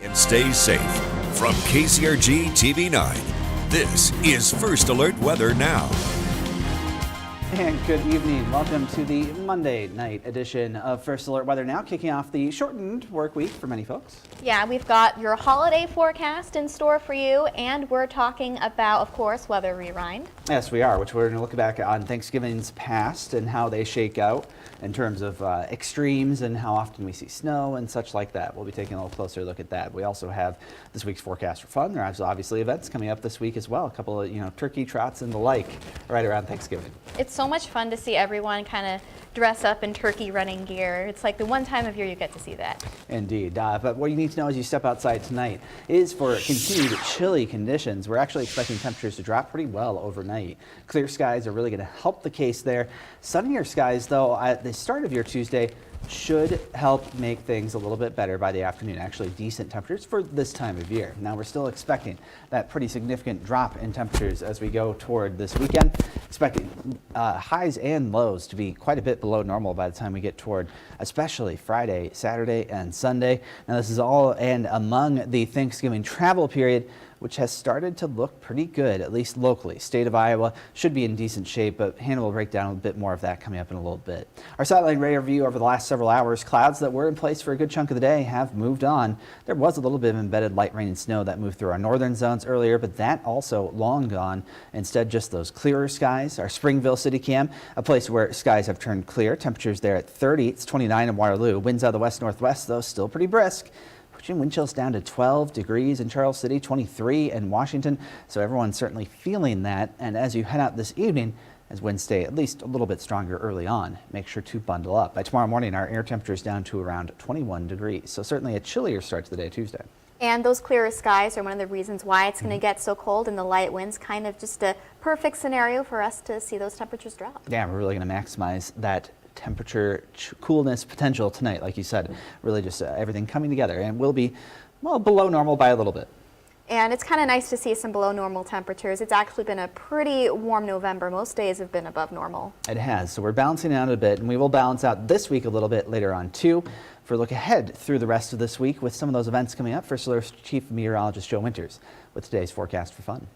And stay safe. From KCRG TV9, this is First Alert Weather Now. And good evening. Welcome to the Monday night edition of First Alert Weather Now, kicking off the shortened work week for many folks. Yeah, we've got your holiday forecast in store for you, and we're talking about, of course, Weather Rewind. Yes, we are, which we're going to look back on Thanksgiving's past and how they shake out in terms of extremes and how often we see snow and such like that. We'll be taking a little closer look at that. We also have this week's forecast for fun. There are obviously events coming up this week as well. A couple of, turkey trots and the like right around Thanksgiving. It's so much fun to see everyone kind of dress up in turkey running gear. It's like the one time of year you get to see that. Indeed. But what you need to know as you step outside tonight is for continued chilly conditions. We're actually expecting temperatures to drop pretty well overnight. Clear skies are really going to help the case there. Sunnier skies, though, at the start of your Tuesday should help make things a little bit better by the afternoon. Actually, decent temperatures for this time of year. Now, we're still expecting that pretty significant drop in temperatures as we go toward this weekend. Expecting highs and lows to be quite a bit below normal by the time we get toward especially Friday, Saturday, and Sunday. Now, this is all and among the Thanksgiving travel period, which has started to look pretty good, at least locally. State of Iowa should be in decent shape, but Hannah will break down a bit more of that coming up in a little bit. Our satellite radar view over the last several hours, clouds that were in place for a good chunk of the day have moved on. There was a little bit of embedded light rain and snow that moved through our northern zones earlier, but that also long gone. Instead, just those clearer skies. Our Springville City Cam, a place where skies have turned clear. Temperatures there at 30, it's 29 in Waterloo. Winds out of the west-northwest, though, still pretty brisk. Pushing wind chills down to 12 degrees in Charles City, 23 in Washington. So everyone's certainly feeling that. And as you head out this evening, as winds stay at least a little bit stronger early on, make sure to bundle up. By tomorrow morning, our air temperature is down to around 21 degrees. So certainly a chillier start to the day Tuesday. And those clearer skies are one of the reasons why it's going to get so cold, and the light winds kind of just a perfect scenario for us to see those temperatures drop. Yeah, we're really going to maximize that temperature coolness potential tonight, like you said. Really just everything coming together, and we'll be, well, below normal by a little bit. And it's kind of nice to see some below normal temperatures. It's actually been a pretty warm November. Most days have been above normal. It has, so we're balancing out a bit, and we will balance out this week a little bit later on too. For a look ahead through the rest of this week with some of those events coming up, First Alert's Chief Meteorologist Joe Winters with today's forecast for fun.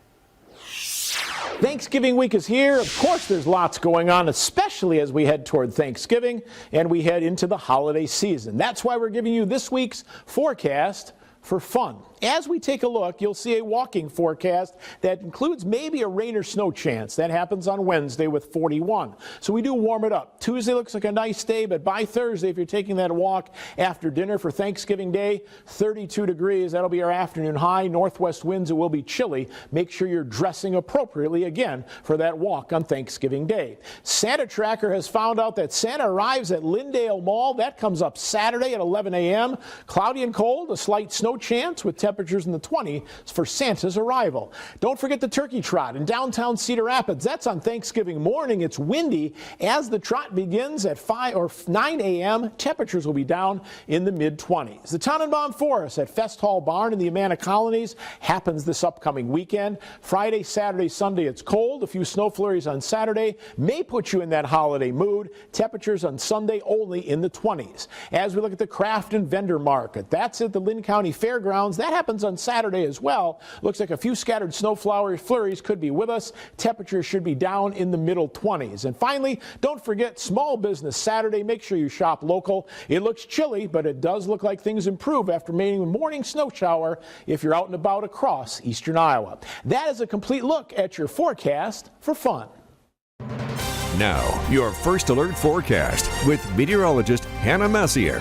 Thanksgiving week is here. Of course, there's lots going on, especially as we head toward Thanksgiving and we head into the holiday season. That's why we're giving you this week's forecast for fun. As we take a look, you'll see a walking forecast that includes maybe a rain or snow chance. That happens on Wednesday with 41. So we do warm it up. Tuesday looks like a nice day, but by Thursday, if you're taking that walk after dinner for Thanksgiving Day, 32 degrees. That'll be our afternoon high. Northwest winds, it will be chilly. Make sure you're dressing appropriately again for that walk on Thanksgiving Day. Santa Tracker has found out that Santa arrives at Lyndale Mall. That comes up Saturday at 11 a.m. Cloudy and cold, a slight snow chance with temperatures in the 20s for Santa's arrival. Don't forget the turkey trot in downtown Cedar Rapids. That's on Thanksgiving morning. It's windy as the trot begins at 5 or 9 a.m. Temperatures will be down in the mid-20s. The Tannenbaum Forest at Fest Hall Barn in the Amana Colonies happens this upcoming weekend. Friday, Saturday, Sunday, it's cold. A few snow flurries on Saturday may put you in that holiday mood. Temperatures on Sunday only in the 20s. As we look at the craft and vendor market, that's at the Lynn County Fairgrounds. That happens on Saturday as well. Looks like a few scattered snow flurries could be with us. Temperatures should be down in the middle 20s. And finally, don't forget Small Business Saturday. Make sure you shop local. It looks chilly, but it does look like things improve after a morning snow shower if you're out and about across eastern Iowa. That is a complete look at your forecast for fun. Now, your First Alert forecast with meteorologist Hannah Messier.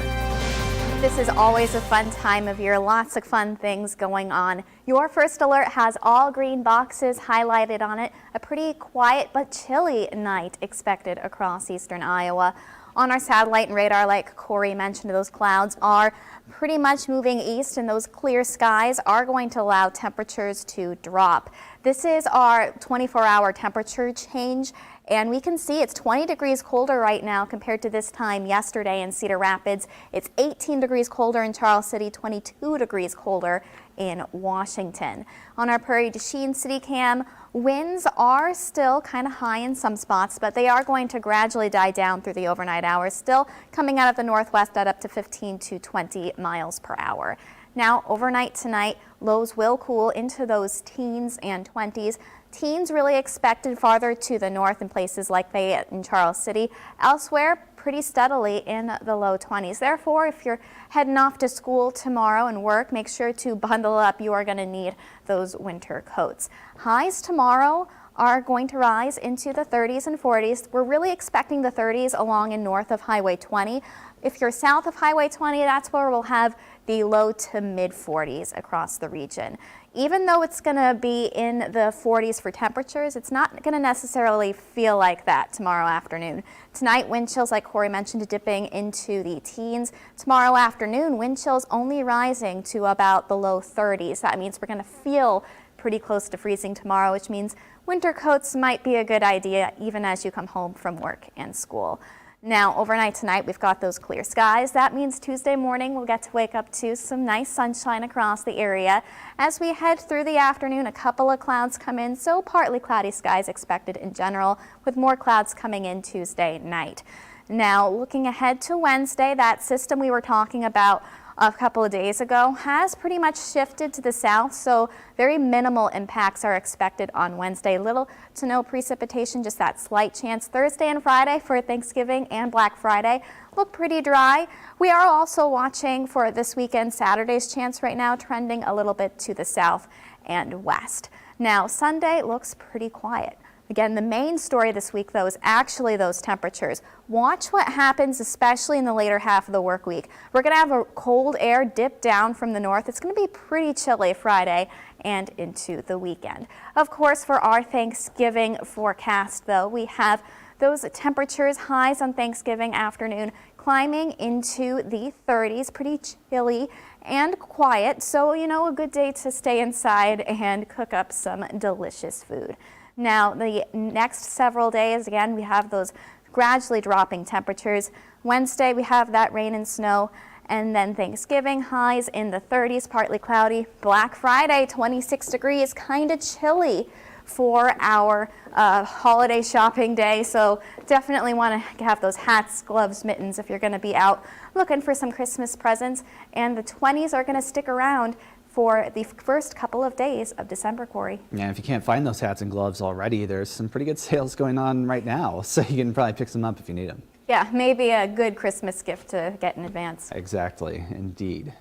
This is always a fun time of year. Lots of fun things going on. Your First Alert has all green boxes highlighted on it. A pretty quiet but chilly night expected across eastern Iowa. On our satellite and radar, like Corey mentioned, those clouds are pretty much moving east, and those clear skies are going to allow temperatures to drop. This is our 24-hour temperature change, and we can see it's 20 degrees colder right now compared to this time yesterday in Cedar Rapids. It's 18 degrees colder in Charles City, 22 degrees colder in Washington. On our Prairie du Chien City Cam, winds are still kind of high in some spots, but they are going to gradually die down through the overnight hours, still coming out of the northwest at up to 15 to 20 miles per hour. Now, overnight tonight, lows will cool into those teens and 20s. Teens really expected farther to the north in places like Fayette and Charles City. Elsewhere, pretty steadily in the low 20s. Therefore, if you're heading off to school tomorrow and work, make sure to bundle up. You are going to need those winter coats. Highs tomorrow are going to rise into the 30s and 40s. We're really expecting the 30s along and north of Highway 20. If you're south of Highway 20, that's where we'll have the low to mid 40s across the region. Even though it's going to be in the 40s for temperatures, it's not going to necessarily feel like that tomorrow afternoon. Tonight, wind chills, like Corey mentioned, dipping into the teens. Tomorrow afternoon, wind chills only rising to about the low 30s. That means we're going to feel pretty close to freezing tomorrow, which means winter coats might be a good idea even as you come home from work and school. Now, overnight tonight, we've got those clear skies. That means Tuesday morning, we'll get to wake up to some nice sunshine across the area. As we head through the afternoon, a couple of clouds come in, so partly cloudy skies expected in general, with more clouds coming in Tuesday night. Now, looking ahead to Wednesday, that system we were talking about a couple of days ago has pretty much shifted to the south, so very minimal impacts are expected on Wednesday. Little to no precipitation, just that slight chance. Thursday and Friday for Thanksgiving and Black Friday look pretty dry. We are also watching for this weekend Saturday's chance right now, trending a little bit to the south and west. Now, Sunday looks pretty quiet. Again, the main story this week, though, is actually those temperatures. Watch what happens, especially in the later half of the work week. We're going to have a cold air dip down from the north. It's going to be pretty chilly Friday and into the weekend. Of course, for our Thanksgiving forecast, though, we have those temperatures, highs on Thanksgiving afternoon, climbing into the 30s, pretty chilly and quiet. So, you know, a good day to stay inside and cook up some delicious food. Now, the next several days, again, we have those gradually dropping temperatures. Wednesday, we have that rain and snow, and then Thanksgiving, highs in the 30s, partly cloudy. Black Friday, 26 degrees, kind of chilly for our holiday shopping day, so definitely want to have those hats, gloves, mittens if you're going to be out looking for some Christmas presents. And the 20s are going to stick around for the first couple of days of December, Corey. Yeah, if you can't find those hats and gloves already, there's some pretty good sales going on right now, so you can probably pick some up if you need them. Yeah, maybe a good Christmas gift to get in advance. Exactly, indeed.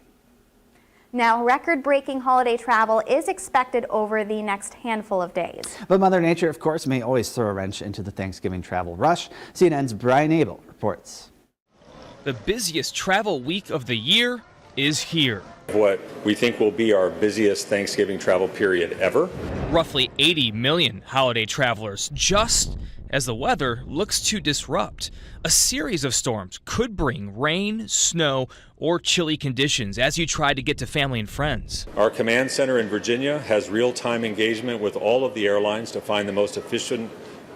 Now, record-breaking holiday travel is expected over the next handful of days. But Mother Nature, of course, may always throw a wrench into the Thanksgiving travel rush. CNN's Brian Abel reports. The busiest travel week of the year is here. What we think will be our busiest Thanksgiving travel period ever. Roughly 80 million holiday travelers, just as the weather looks to disrupt. A series of storms could bring rain, snow, or chilly conditions as you try to get to family and friends. Our command center in Virginia has real-time engagement with all of the airlines to find the most efficient,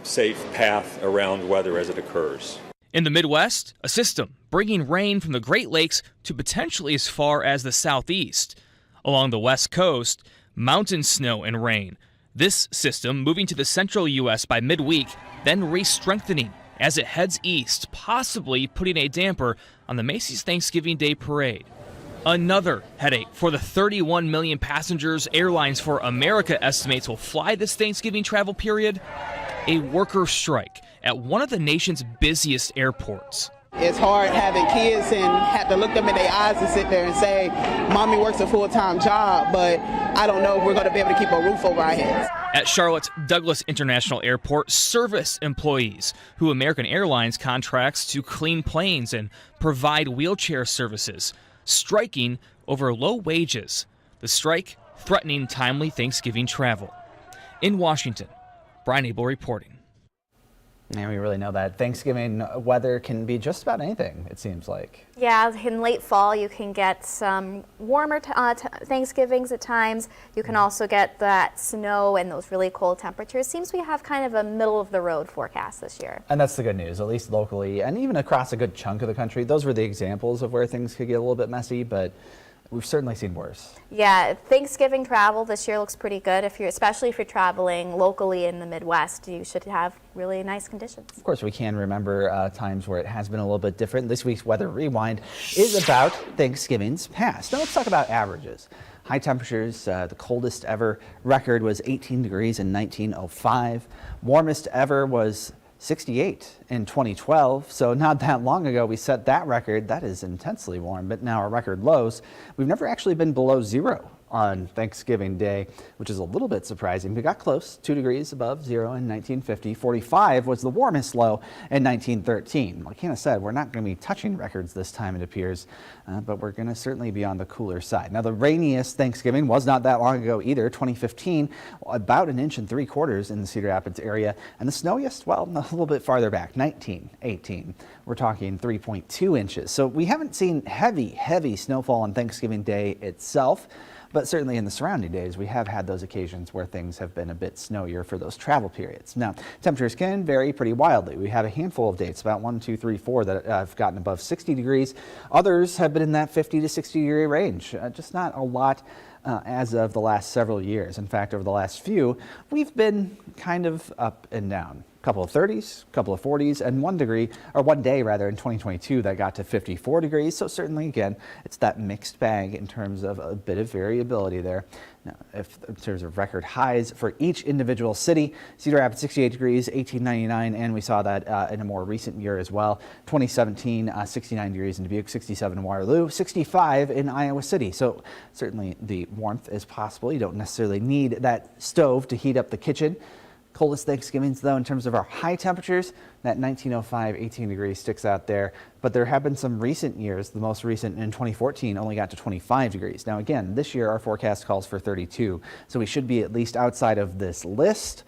safe path around weather as it occurs. In the Midwest, a system bringing rain from the Great Lakes to potentially as far as the southeast. Along the west coast, mountain snow and rain. This system moving to the central U.S. by midweek, then re-strengthening as it heads east, possibly putting a damper on the Macy's Thanksgiving Day Parade. Another headache for the 31 million passengers Airlines for America estimates will fly this Thanksgiving travel period. A worker strike at one of the nation's busiest airports. It's hard having kids and have to look them in their eyes and sit there and say, Mommy works a full-time job, but I don't know if we're going to be able to keep a roof over our heads. At Charlotte's Douglas International Airport, service employees who American Airlines contracts to clean planes and provide wheelchair services, striking over low wages. The strike threatening timely Thanksgiving travel. In Washington, Brian Abel reporting. And we really know that Thanksgiving weather can be just about anything, it seems like. Yeah, in late fall you can get some warmer Thanksgivings at times. You can also get that snow and those really cold temperatures. Seems we have kind of a middle-of-the-road forecast this year. And that's the good news, at least locally and even across a good chunk of the country. Those were the examples of where things could get a little bit messy, but we've certainly seen worse. Yeah, Thanksgiving travel this year looks pretty good. Especially if you're traveling locally in the Midwest, you should have really nice conditions. Of course, we can remember times where it has been a little bit different. This week's Weather Rewind is about Thanksgiving's past. Now let's talk about averages. High temperatures, the coldest ever record was 18 degrees in 1905. Warmest ever was 68 in 2012, so not that long ago we set that record. That is intensely warm, but now our record lows. We've never actually been below zero on Thanksgiving Day, which is a little bit surprising. We got close, 2 degrees above zero in 1950. 45 was the warmest low in 1913. Like Hannah said, we're not going to be touching records this time, it appears, but we're going to certainly be on the cooler side. Now, the rainiest Thanksgiving was not that long ago either, 2015, about 1 3/4 inches in the Cedar Rapids area, and the snowiest, well, a little bit farther back, 1918. We're talking 3.2 inches. So we haven't seen heavy snowfall on Thanksgiving Day itself. But certainly in the surrounding days, we have had those occasions where things have been a bit snowier for those travel periods. Now, temperatures can vary pretty wildly. We have a handful of dates, about 1, 2, 3, 4, that have gotten above 60 degrees. Others have been in that 50 to 60 degree range. Just not a lot as of the last several years. In fact, over the last few, we've been kind of up and down. Couple of 30s, couple of 40s, and 1 degree, or 1 day rather, in 2022 that got to 54 degrees. So certainly, again, it's that mixed bag in terms of a bit of variability there. Now, in terms of record highs for each individual city, Cedar Rapids 68 degrees, 1899, and we saw that in a more recent year as well. 2017, 69 degrees in Dubuque, 67 in Waterloo, 65 in Iowa City. So certainly the warmth is possible. You don't necessarily need that stove to heat up the kitchen. Coldest Thanksgivings, though, in terms of our high temperatures, that 1905, 18 degrees sticks out there. But there have been some recent years. The most recent in 2014 only got to 25 degrees. Now, again, this year our forecast calls for 32. So we should be at least outside of this list,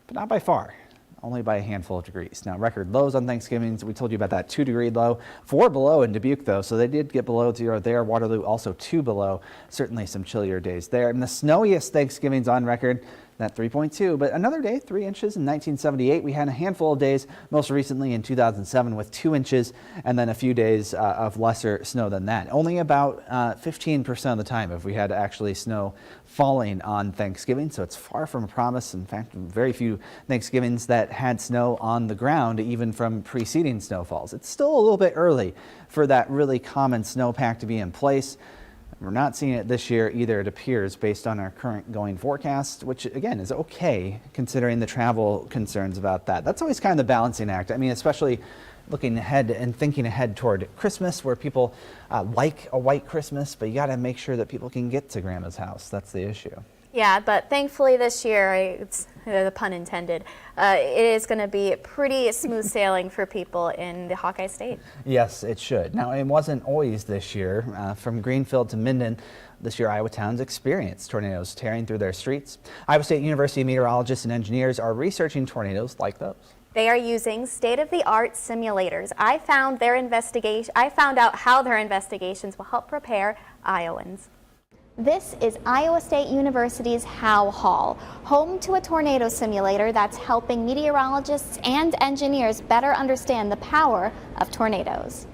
but not by far. Only by a handful of degrees. Now, record lows on Thanksgiving, we told you about that 2 degree low. 4 below in Dubuque, though, so they did get below zero there. Waterloo also 2 below. Certainly some chillier days there. And the snowiest Thanksgivings on record, that 3.2, but another day, 3 inches in 1978. We had a handful of days, most recently in 2007 with 2 inches, and then a few days of lesser snow than that. Only about 15% of the time have we had actually snow falling on Thanksgiving, so it's far from a promise. In fact, very few Thanksgivings that had snow on the ground, even from preceding snowfalls. It's still a little bit early for that really common snowpack to be in place. We're not seeing it this year either, it appears, based on our current going forecast, which again is okay considering the travel concerns about that. That's always kind of the balancing act. I mean, especially looking ahead and thinking ahead toward Christmas, where people like a white Christmas, but you got to make sure that people can get to Grandma's house. That's the issue. Yeah, but thankfully this year, it's the pun intended, it is going to be pretty smooth sailing for people in the Hawkeye State. Yes, it should. Now, it wasn't always this year. From Greenfield to Minden, this year Iowa towns experienced tornadoes tearing through their streets. Iowa State University meteorologists and engineers are researching tornadoes like those. They are using state-of-the-art simulators. I found out how their investigations will help prepare Iowans. This is Iowa State University's Howe Hall, home to a tornado simulator that's helping meteorologists and engineers better understand the power of tornadoes.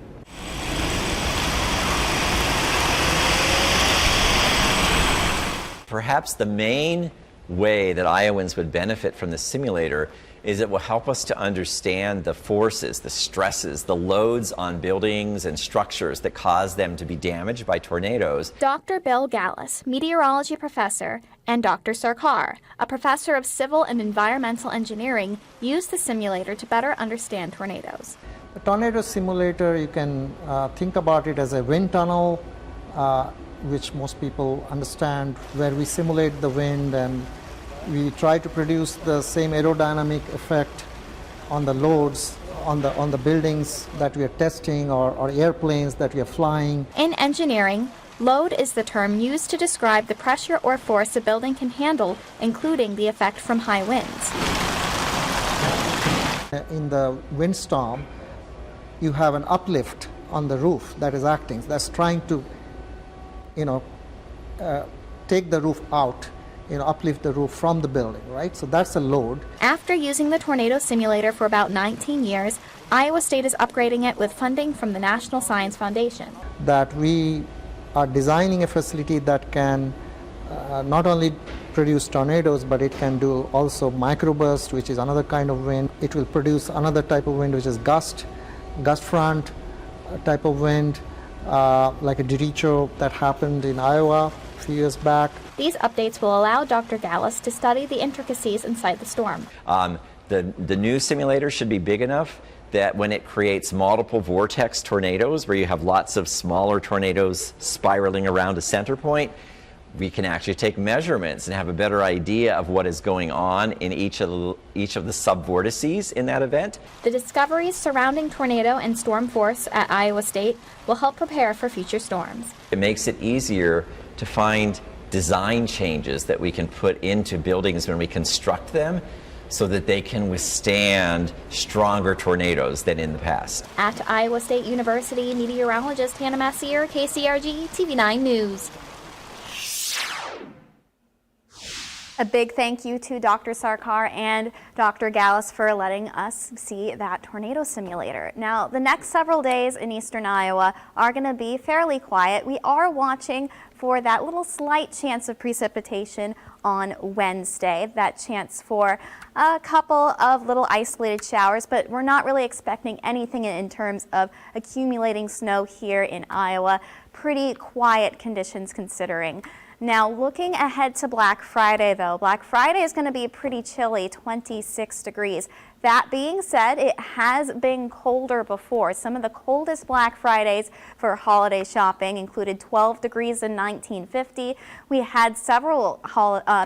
Perhaps the main way that Iowans would benefit from the simulator is it will help us to understand the forces, the stresses, the loads on buildings and structures that cause them to be damaged by tornadoes. Dr. Bill Gallus, meteorology professor, and Dr. Sarkar, a professor of civil and environmental engineering, used the simulator to better understand tornadoes. The tornado simulator, you can think about it as a wind tunnel, which most people understand, where we simulate the wind and we try to produce the same aerodynamic effect on the loads, on the buildings that we are testing or airplanes that we are flying. In engineering, load is the term used to describe the pressure or force a building can handle, including the effect from high winds. In the windstorm, you have an uplift on the roof that is acting, that's trying to, take the roof out, uplift the roof from the building, right? So that's a load. After using the tornado simulator for about 19 years, Iowa State is upgrading it with funding from the National Science Foundation. That we are designing a facility that can not only produce tornadoes, but it can do also microburst, which is another kind of wind. It will produce another type of wind, which is gust front type of wind, like a derecho that happened in Iowa a few years back. These updates will allow Dr. Gallus to study the intricacies inside the storm. The new simulator should be big enough that when it creates multiple vortex tornadoes, where you have lots of smaller tornadoes spiraling around a center point, we can actually take measurements and have a better idea of what is going on in each of the subvortices in that event. The discoveries surrounding tornado and storm force at Iowa State will help prepare for future storms. It makes it easier to find design changes that we can put into buildings when we construct them, so that they can withstand stronger tornadoes than in the past. At Iowa State University, meteorologist Hannah Messier, KCRG TV9 News. A big thank you to Dr. Sarkar and Dr. Gallus for letting us see that tornado simulator. Now, the next several days in eastern Iowa are going to be fairly quiet. We are watching for that little slight chance of precipitation on Wednesday, that chance for a couple of little isolated showers, but we're not really expecting anything in terms of accumulating snow here in Iowa. Pretty quiet conditions considering. Now, looking ahead to Black Friday, though, Black Friday is going to be pretty chilly, 26 degrees. That being said, it has been colder before. Some of the coldest Black Fridays for holiday shopping included 12 degrees in 1950. We had several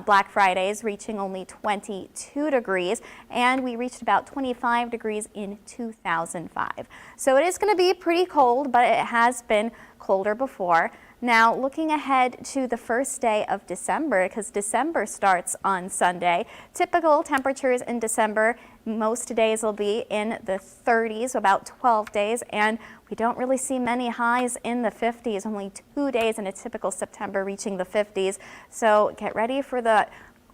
Black Fridays reaching only 22 degrees, and we reached about 25 degrees in 2005. So it is going to be pretty cold, but it has been colder before. Now, looking ahead to the first day of December, because December starts on Sunday, typical temperatures in December, most days will be in the 30s, about 12 days, and we don't really see many highs in the 50s, only 2 days in a typical September reaching the 50s. So get ready for the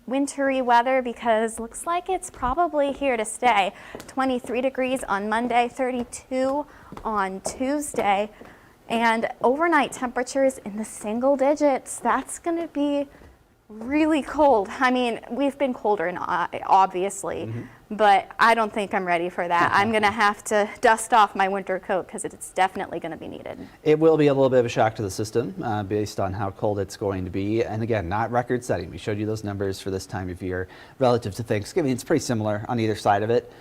wintry weather because looks like it's probably here to stay. 23 degrees on Monday, 32 on Tuesday. And overnight temperatures in the single digits. That's going to be really cold. I mean, we've been colder, obviously, but I don't think I'm ready for that. I'm going to have to dust off my winter coat because it's definitely going to be needed. It will be a little bit of a shock to the system based on how cold it's going to be. And again, not record setting. We showed you those numbers for this time of year relative to Thanksgiving. It's pretty similar on either side of it,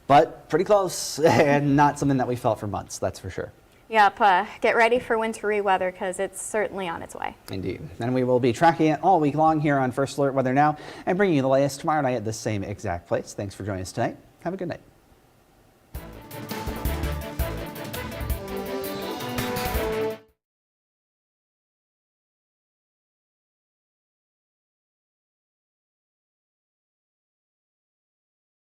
but pretty close and not something that we felt for months, that's for sure. Yep, get ready for wintry weather because it's certainly on its way. Indeed. And we will be tracking it all week long here on First Alert Weather Now and bringing you the latest tomorrow night at the same exact place. Thanks for joining us tonight. Have a good night.